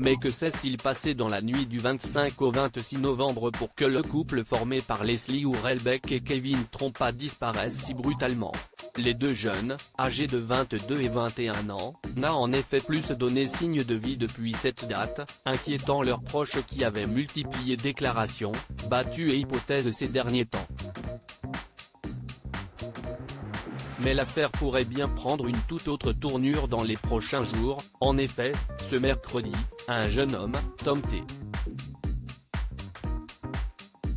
Mais que s'est-il passé dans la nuit du 25 au 26 novembre pour que le couple formé par Leslie Hurlbeck et Kevin Trompa disparaisse si brutalement? Les deux jeunes, âgés de 22 et 21 ans, n'a en effet plus donné signe de vie depuis cette date, inquiétant leurs proches qui avaient multiplié déclarations, battues et hypothèses ces derniers temps. Mais l'affaire pourrait bien prendre une toute autre tournure dans les prochains jours. En effet, ce mercredi, un jeune homme, Tom T.,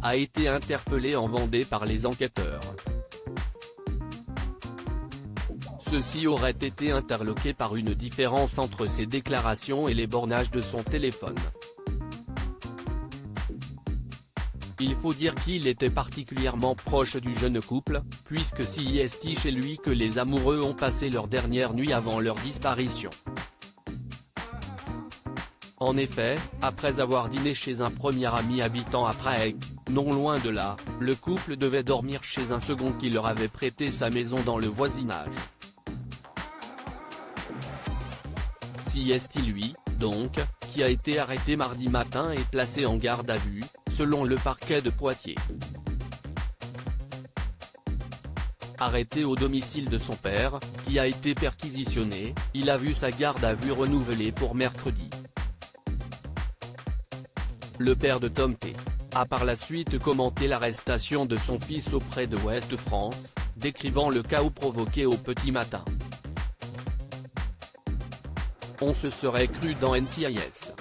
a été interpellé en Vendée par les enquêteurs. Ceux-ci auraient été interloqués par une différence entre ses déclarations et les bornages de son téléphone. Il faut dire qu'il était particulièrement proche du jeune couple, puisque c'est chez lui que les amoureux ont passé leur dernière nuit avant leur disparition. En effet, après avoir dîné chez un premier ami habitant à Prague, non loin de là, le couple devait dormir chez un second qui leur avait prêté sa maison dans le voisinage. C'est lui, donc, qui a été arrêté mardi matin et placé en garde à vue, selon le parquet de Poitiers. Arrêté au domicile de son père, qui a été perquisitionné, il a vu sa garde à vue renouvelée pour mercredi. Le père de Tom T. a par la suite commenté l'arrestation de son fils auprès de Ouest France, décrivant le chaos provoqué au petit matin. On se serait cru dans NCIS.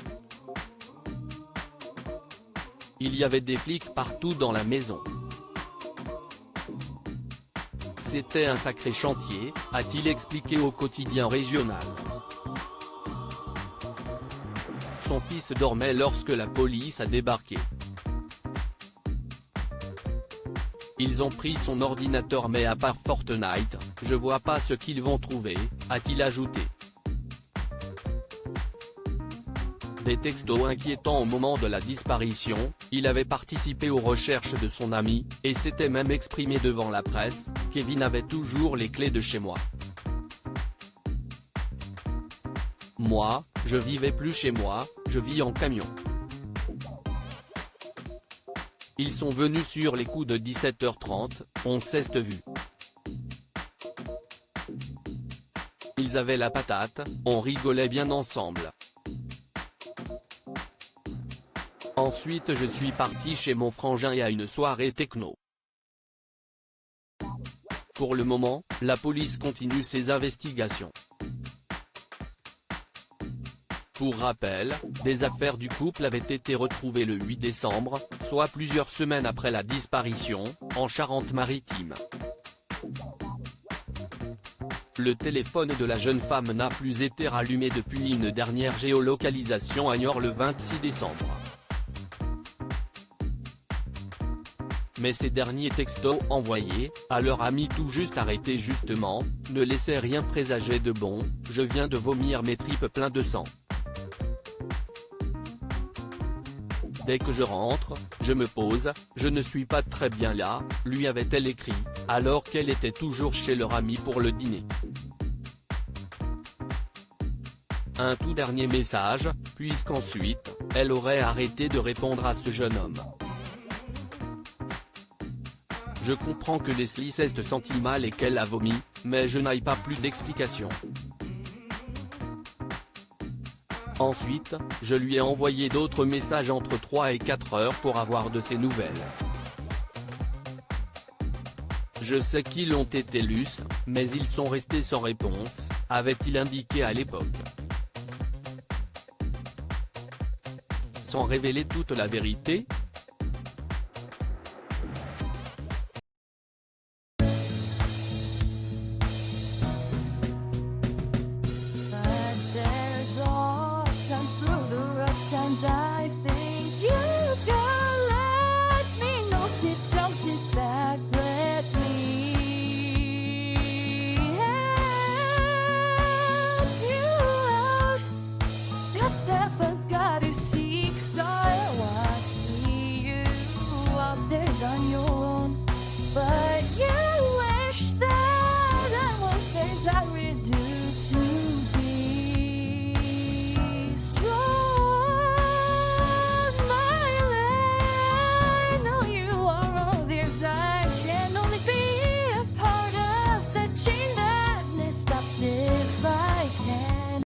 Il y avait des flics partout dans la maison. C'était un sacré chantier, a-t-il expliqué au quotidien régional. Son fils dormait lorsque la police a débarqué. Ils ont pris son ordinateur mais à part Fortnite, je vois pas ce qu'ils vont trouver, a-t-il ajouté. Des textos inquiétants au moment de la disparition, il avait participé aux recherches de son ami, et s'était même exprimé devant la presse. Kevin avait toujours les clés de chez moi. Moi, je vivais plus chez moi, je vis en camion. Ils sont venus sur les coups de 17h30, on s'est vu. Ils avaient la patate, on rigolait bien ensemble. Ensuite je suis parti chez mon frangin et à une soirée techno. Pour le moment, la police continue ses investigations. Pour rappel, des affaires du couple avaient été retrouvées le 8 décembre, soit plusieurs semaines après la disparition, en Charente-Maritime. Le téléphone de la jeune femme n'a plus été rallumé depuis une dernière géolocalisation à Niort le 26 décembre. Mais ces derniers textos envoyés, à leur ami tout juste arrêté justement, ne laissaient rien présager de bon. Je viens de vomir mes tripes plein de sang. Dès que je rentre, je me pose, je ne suis pas très bien là, lui avait-elle écrit, alors qu'elle était toujours chez leur ami pour le dîner. Un tout dernier message, puisqu'ensuite, elle aurait arrêté de répondre à ce jeune homme. Je comprends que Leslie s'est senti mal et qu'elle a vomi, mais je n'ai pas plus d'explications. Ensuite, je lui ai envoyé d'autres messages entre 3 et 4 heures pour avoir de ses nouvelles. Je sais qu'ils ont été lus, mais ils sont restés sans réponse, avait-il indiqué à l'époque. Sans révéler toute la vérité,